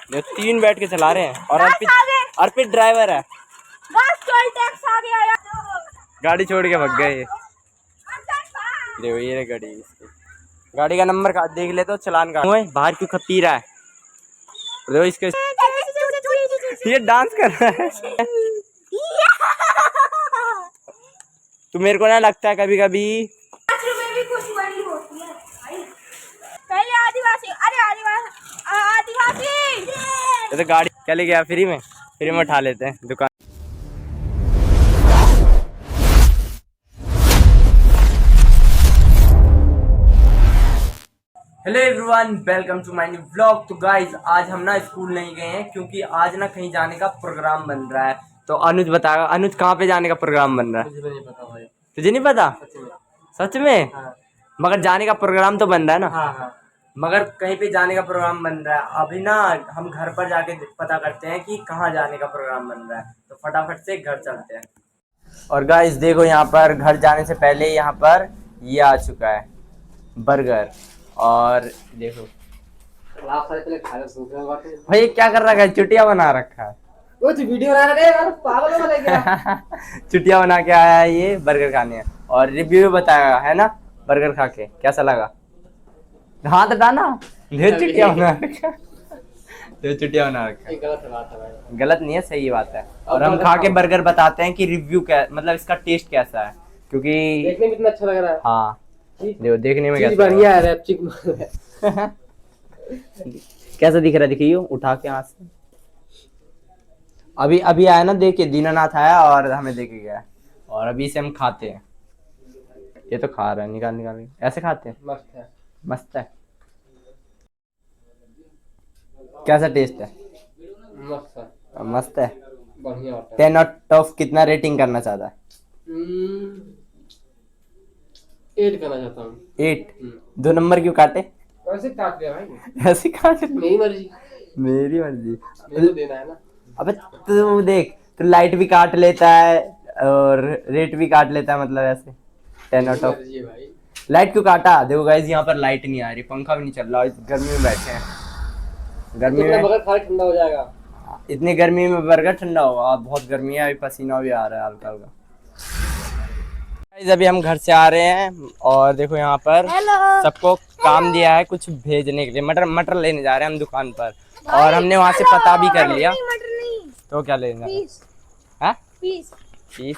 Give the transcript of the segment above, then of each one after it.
जो 3 बैठ के चला रहे हैं और अर्पित ड्राइवर है। गाड़ी छोड़ के भाग गए। देखो ये रही गाड़ी, इसकी गाड़ी का नंबर का देख ले तो चालान का बाहर क्यों पी रहा है। देखो इसके ये डांस कर रहा है। तू मेरे को ना लगता है कभी कभी पहले आदिवासी, अरे आदिवासी तो गाड़ी क्या ले गया फ्री में उठा लेते हैं दुकान। Hello everyone, welcome to my new vlog. तो गाइज आज हम ना स्कूल नहीं गए हैं क्योंकि आज ना कहीं जाने का प्रोग्राम बन रहा है। तो अनुज बताएगा, अनुज कहाँ पे जाने का प्रोग्राम बन रहा है? मुझे नहीं पता भाई। तुझे नहीं पता? सच में? हाँ। मगर जाने का प्रोग्राम तो बन रहा है ना? हाँ हाँ। मगर कहीं पे जाने का प्रोग्राम बन रहा है। अभी ना हम घर पर जाके पता करते हैं कि कहाँ जाने का प्रोग्राम बन रहा है। तो फटाफट से घर चलते हैं। और गाइस देखो यहाँ पर घर जाने से पहले यहाँ पर ये आ चुका है बर्गर। और देखो भाई क्या कर रखा है, चुटिया बना रखा है। वो तो वीडियो बना रहे हैं, पागल हो गया। चुटिया बना के आया है ये बर्गर खाने। और रिव्यू बताया है ना बर्गर खा के कैसा लगा। हाथ हटाना, ढेर चुटिया बना रखा है। ढेर चुटिया बना रखा है। गलत बात है भाई। गलत नहीं है, सही बात है। और हम खा के बर्गर बताते हैं कि रिव्यू क्या, मतलब इसका टेस्ट कैसा है, क्योंकि देखने में कितना अच्छा लग रहा है। हाँ देखो देखने में कैसा बढ़िया है, रैपचिक कैसा दिख रहा है, दिखिए उठा के हाथ से। अभी अभी आया ना, देखे दीनानाथ आया और हमें देके गया। और अभी से हम खाते हैं। ये तो खा रहा है, निकाल निकाल के ऐसे खाते हैं। मस्त है, मस्त है। कैसा टेस्ट है? मस्त है, मस्त है। बढ़िया होता है। 10 आउट ऑफ कितना रेटिंग करना चाहता है? 8 करना चाहता हूँ। 8। 2 नंबर क्यों काटे? वैसे काट दिया भाई, ऐसे काट? मेरी मर्जी, मेरी मर्जी। मेरे को देना है ना। अबे तू देख, तू लाइट भी काट लेता है और रेट भी काट लेता है, मतलब ऐसे 10 आउट ऑफ। मर्जी है भाई। लाइट क्यों काटा? देखो गाइस यहाँ पर लाइट नहीं आ रही, पंखा भी नहीं चल रहा, इस गर्मी में बैठे हैं। गर्मी में बगैर खाए ठंडा हो जाएगा। इतनी गर्मी में बर्गर ठंडा होगा? बहुत गर्मी है, अभी पसीना भी आ रहा है हल्का हल्का। गाइस अभी हम घर से आ रहे हैं और देखो यहाँ पर सबको काम दिया है कुछ भेजने के लिए। मटर मटर लेने जा रहे हैं हम दुकान पर। और हमने वहाँ से पता भी कर लिया। तो क्या लेना है? पीस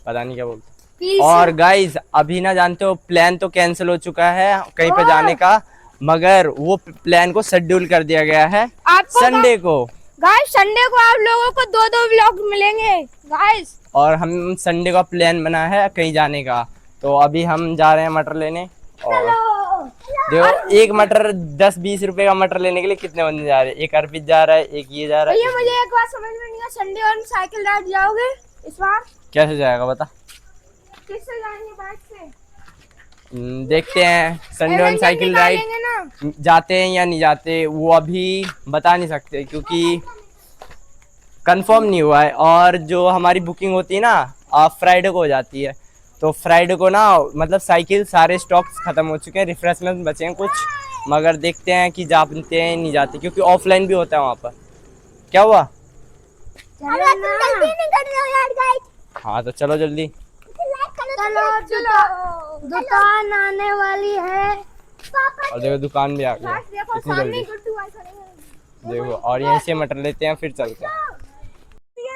पता नहीं क्या बोलते। और गाइज अभी ना जानते हो, प्लान तो कैंसिल हो चुका है कहीं पे जाने का, मगर वो प्लान को शेड्यूल कर दिया गया है संडे को। गाइस संडे को आप लोगों को 2 व्लॉग मिलेंगे गाइस। और हम संडे का प्लान बना है कहीं जाने का। तो अभी हम जा रहे हैं मटर लेने। और देखो एक मटर 10-20 रुपए का मटर लेने के लिए कितने बंदे जा रहे हैं। एक अर्पित जा रहा है, एक ये जा रहा है। भैया मुझे एक बात समझ में नहीं आया, संडे और साइकिल राइड जाओगे इस बार? कैसे जाएगा बता? किससे जाएंगे? बाइक से? देखते हैं संडे ऑन साइकिल राइड जाते हैं या नहीं जाते, वो अभी बता नहीं सकते क्योंकि कंफर्म नहीं हुआ है। और जो हमारी बुकिंग होती है ना फ्राइडे को हो जाती है। तो फ्राइडे को ना मतलब साइकिल सारे स्टॉक्स खत्म हो चुके हैं, रिफ्रेशमेंट बचे हैं कुछ। मगर देखते हैं कि जाते हैं नहीं जाते, क्योंकि ऑफलाइन भी होता है वहाँ पर। क्या हुआ? हाँ तो चलो जल्दी। चलो दुकान आने वाली है। और देखो दुकान भी आ गई इतनी जल्दी। देखो और यहीं से मटर लेते हैं फिर चलते हैं।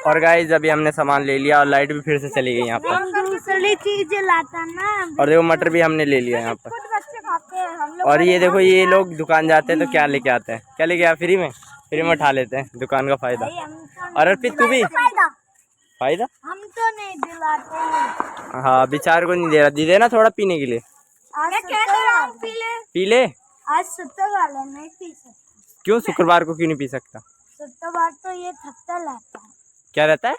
और गाइस अभी हमने सामान ले लिया और लाइट भी फिर से चली गई यहाँ पर। दूसरी चीजें लाता ना। और देखो मटर भी हमने ले लिया यहाँ पर। बच्चे खाते हैं हम लोग। और ये देखो ये लोग दुकान जाते हैं तो क्या लेके आते हैं? क्या लेके आया? फ्री में उठा लेते हैं दुकान का फायदा। और अर्पित तू भी फायदा? हम तो नहीं दिलाते हैं। हाँ बेचार को नहीं दे रहा, दे देना थोड़ा पीने के लिए। पी ले। आज शुक्रवार है, नहीं पी सकता। क्यों शुक्रवार को क्यों नहीं पी सकता? शुक्रवार तो ये खट्टा लाता है। क्या रहता है?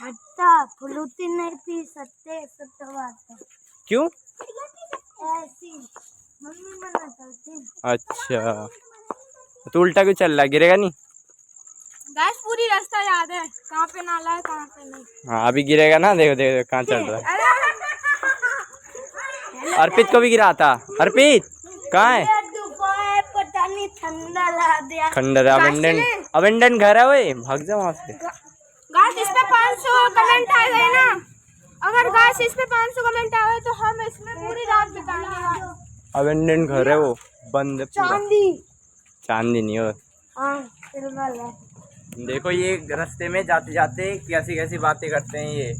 खट्टा फ्रूटी नहीं पी सकते शुक्रवार को। क्यों? ऐसी मम्मी मना करती है। अच्छा तो उल्टा क्यों चल रहा है, गिरेगा नहीं? गाइस पूरी रास्ता याद है, कहाँ पे नाला है कहाँ पे नहीं। हाँ अभी गिरेगा ना, देखो देखो कहाँ चल रहा है। अर्पित को भी गिरा था। अर्पित कहाँ है? पता नहीं ठंडा ला दिया। खंडर अबेंडन घर है वही, भाग जा वहाँ से। गाइस इस पे 500 कमेंट आ गए ना, अगर गाइस इस पे 500 कमेंट आ गए तो हम इसमें पूरी रात बिताएंगे। अबेंडन घर है वो, बंद है पूरा। चांदी नहीं हो। हाँ सिल्वर है। देखो ये रास्ते में जाते जाते कैसी कैसी बातें करते हैं ये।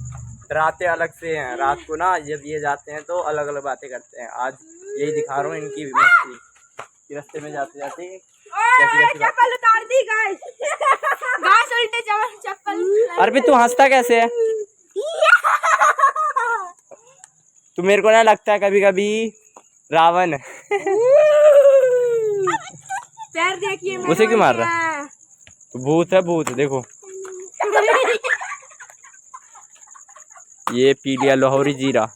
रातें अलग से हैं, रात को ना जब ये जाते हैं तो अलग अलग बातें करते हैं। आज यही दिखा रहा हूँ इनकी मस्ती कि रास्ते में जाते जाते कैसी चप्पल उतार दी गाइस। गाइस उल्टे चप्पल। अरे तू हंसता कैसे है? तू मेरे को ना लगता है कभी कभी रावण पैर देखिए उसे क्यों मार रहा है? तो भूत है, भूत देखो। ये पी लिया लाहौरी जीरा।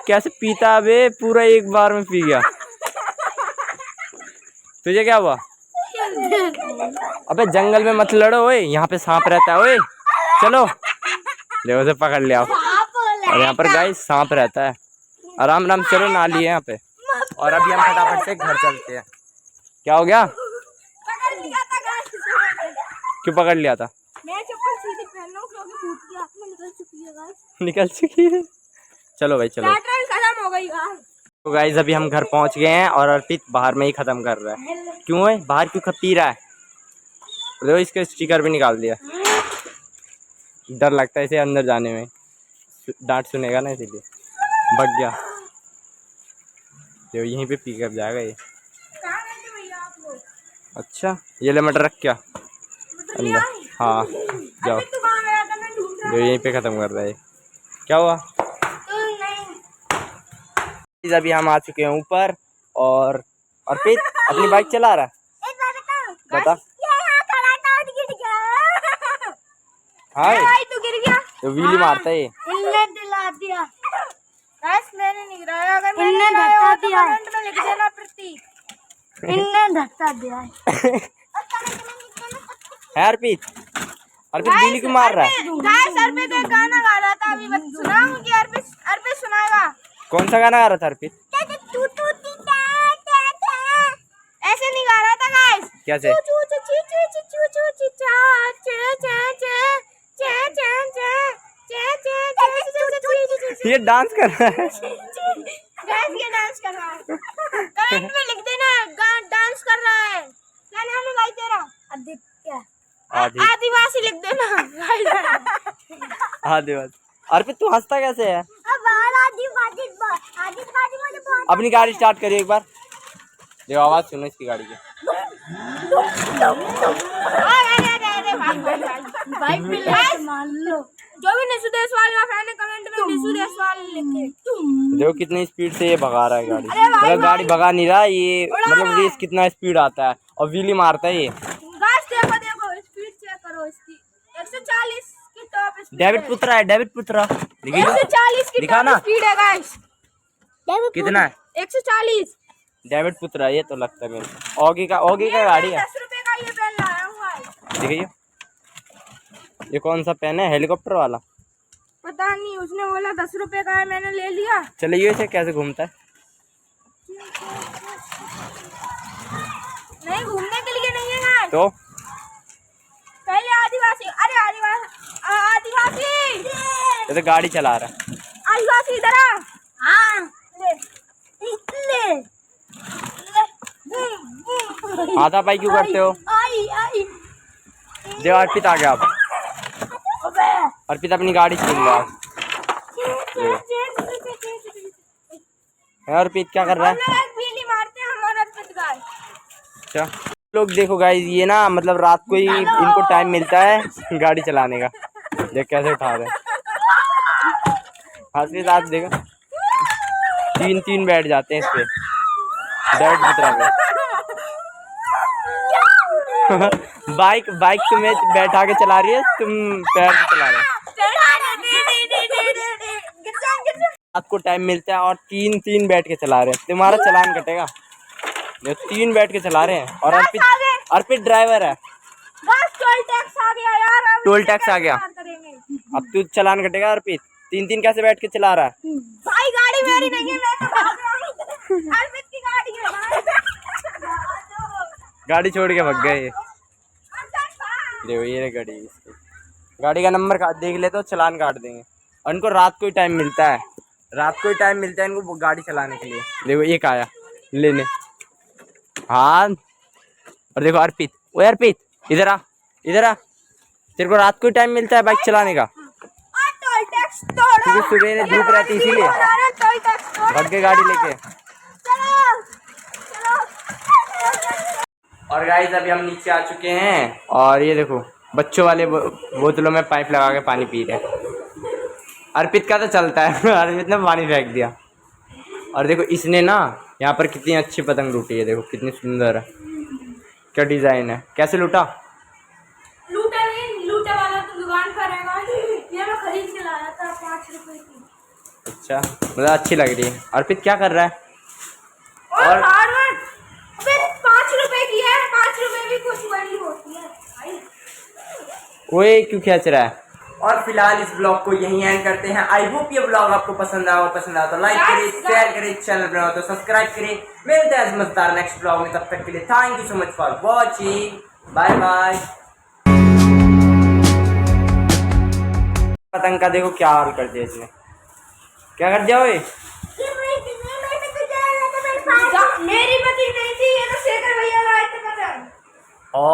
कैसे पीता है बे, पूरा एक बार में पी गया। तुझे क्या हुआ? अबे जंगल में मत लड़ो ओए, यहाँ पे सांप रहता है ओए। चलो देखो उसे पकड़ लिया। और यहाँ पर गाइस सांप रहता है। आराम आराम चलो, नाली है यहाँ पे। और अभी हम फटाफट से घर चलते हैं। क्या हो गया? क्यों पकड़ लिया था? मैं चप्पल सीधी पहन लूं क्योंकि भूत की आत्मा निकल चुकी है गाइस। निकल चुकी है। चलो भाई चलो। बैटरी खत्म हो गई गाइस। तो गाइस अभी हम घर पहुंच गए हैं और अर्पित बाहर में ही खत्म कर रहा है। क्यों है बाहर क्यों पी रहा है? देखो इसका स्टिकर भी निकाल दिया। डर लगता है इसे अंदर जाने में, डांट सुनेगा ना इसीलिए भाग गया। देखो यहीं पे पी कर जाएगा ये। कहां गए थे भैया आप लोग? अच्छा ये ले मटर रख क्या अंदर? हाँ जाओ। तू कहां गया था? मैं ढूंढ रहा जो यहीं पे खत्म कर रहा है। क्या हुआ? तू नहीं। अभी हम आ चुके हैं ऊपर और अर्पित अपनी बाइक चला रहा है। एक बार बता। ये यहां खड़ा था और गिर गया। हाँ भाई तू गिर गया। तो व्हीली मारता है ये। इनने दिला दिया गाइस। मैंने नहीं गिराया। अगर मैंने धक्का दिया कमेंट में लिख देना प्रतीक। इनने धक्का दिया है। अर्पित व्हीली क्यों मार रहा है? गाइस अर्पित एक गाना गा रहा था, अभी सुनाऊं कि अर्पित सुनाएगा? कौन सा गाना गा रहा था अर्पित? ऐसे नहीं गा रहा था गाइस। कैसे? ये डांस कर रहा है। गाइस ये डांस कर रहा है। कमेंट में लिख देना डांस कर रहा है। क्या नाम है भाई तेरा? आदित्य। आदिवासी लिख देना। आदिवासी। अर्पित तू हंसता कैसे है? अपनी गाड़ी स्टार्ट करिए एक बार। देखो आवाज सुनो इसकी गाड़ी की। जो भी निशु देशवाल का फैन है कमेंट में निशु देशवाल लिखे। देखो कितनी स्पीड से ये भगा रहा है गाड़ी। मतलब गाड़ी भगा नहीं रहा ये, मतलब रेस कितना स्पीड आता है और व्हीली मारता है ये। देखो स्पीड चेक करो इसकी। 140 की टॉप स्पीड। डेविड पुत्रा है, डेविड पुत्रा। 140 की दिखा टॉप ना स्पीड है गाइस। कितना है? 140। डेविड पुत्रा ये तो लगता है मेरे को। ऑगी का गाड़ी है। 10 रुपए का ये पेन लाया हूं गाइस। देखिए ये कौन सा पेन है? हेलीकॉप्टर वाला? पता नहीं, उसने बोला 10 रुपए का है, मैंने ले लिया। चलिए इसे कैसे घूमता है? नहीं घूमने के लिए नहीं है गाइस। तो पहले आदिवासी। अरे आदिवासी ये तो गाड़ी चला रहा है। आदिवासी इधर आ। हाँ हाथापाई क्यों करते हो? देव अर्पित आ गया। आप अर्पित अपनी गाड़ी छीन रहा है। अर्पित क्या कर रहा है? मारते हैं हमारा अर्पित गाइस। अच्छा लोग देखो गाइस, ये ना मतलब रात को ही इनको टाइम मिलता है गाड़ी चलाने का। देख कैसे उठा रहे हैं। हाथ के साथ देखो 3 बैठ जाते हैं इस पे। डेविड पुत्रा पे बाइक तुम्हें बैठा के चला रही है, तुम पैर से चला रहे हो। रात को टाइम मिलता है और 3 बैठ के चला रहे हैं। तुम्हारा चालान कटेगा। ये 3 बैठ के चला रहे हैं और अर्पित ड्राइवर है। टोल टैक्स आ गया यार। टोल टैक्स आ गया। अब तू चालान कटेगा। अर्पित 3 कैसे बैठ के चला रहा है? भाई गाड़ी मेरी नहीं है, मैं तो भाग रहा हूं। अर्पित की गाड़ी है। गाड़ी छोड़ के भाग गए। देखो ये गाड़ी इसकी, गाड़ी का नंबर देख ले तो चालान काट देंगे। और इनको रात को ही टाइम मिलता है, रात को ही टाइम मिलता है इनको गाड़ी चलाने के लिए। देखो एक आया लेने, हाँ। और देखो अर्पित, ओ अर्पित इधर आ, इधर आ। तेरे को रात को ही टाइम मिलता है बाइक चलाने का, क्योंकि सुबह में धूप रहती इसीलिए भाग के गाड़ी लेके। और गाइस अभी हम नीचे आ चुके हैं और ये देखो बच्चों वाले बोतलों में पाइप लगा के पानी पी रहे हैं। अर्पित का तो चलता है अर्पित ने पानी फेंक दिया। और देखो इसने ना यहाँ पर कितनी अच्छी पतंग लूटी है, देखो कितनी सुंदर है, क्या डिजाइन है। कैसे लूटा? लूटा नहीं, लूटे वाला तो दुकान पर है, ये मैं खरीद के लाया था 5 रुपए की। अच्छा मतलब अच्छी लग रही है। अर्पित क्या कर रहा है? और अबे 5 रुपए की है, 5 रुपए भी कुछ बड़ी होती है भाई। ओए क्यों खींच रहा है? और फिलहाल इस ब्लॉग को यहीं एंड करते हैं। आई होप ये ब्लॉग आपको पसंद आया तो लाइक करें, शेयर करें, चैनल बनाओ तो सब्सक्राइब करें। मिलते हैं मजेदार नेक्स्ट ब्लॉग में, तब तक के लिए thank you so much for watching, bye bye. पतंग का देखो क्या हाल कर दिया इसने, क्या कर दिया? ओए मेरी पति नहीं थी, ये तो शेखर भैया लाए थे पतंग। ओ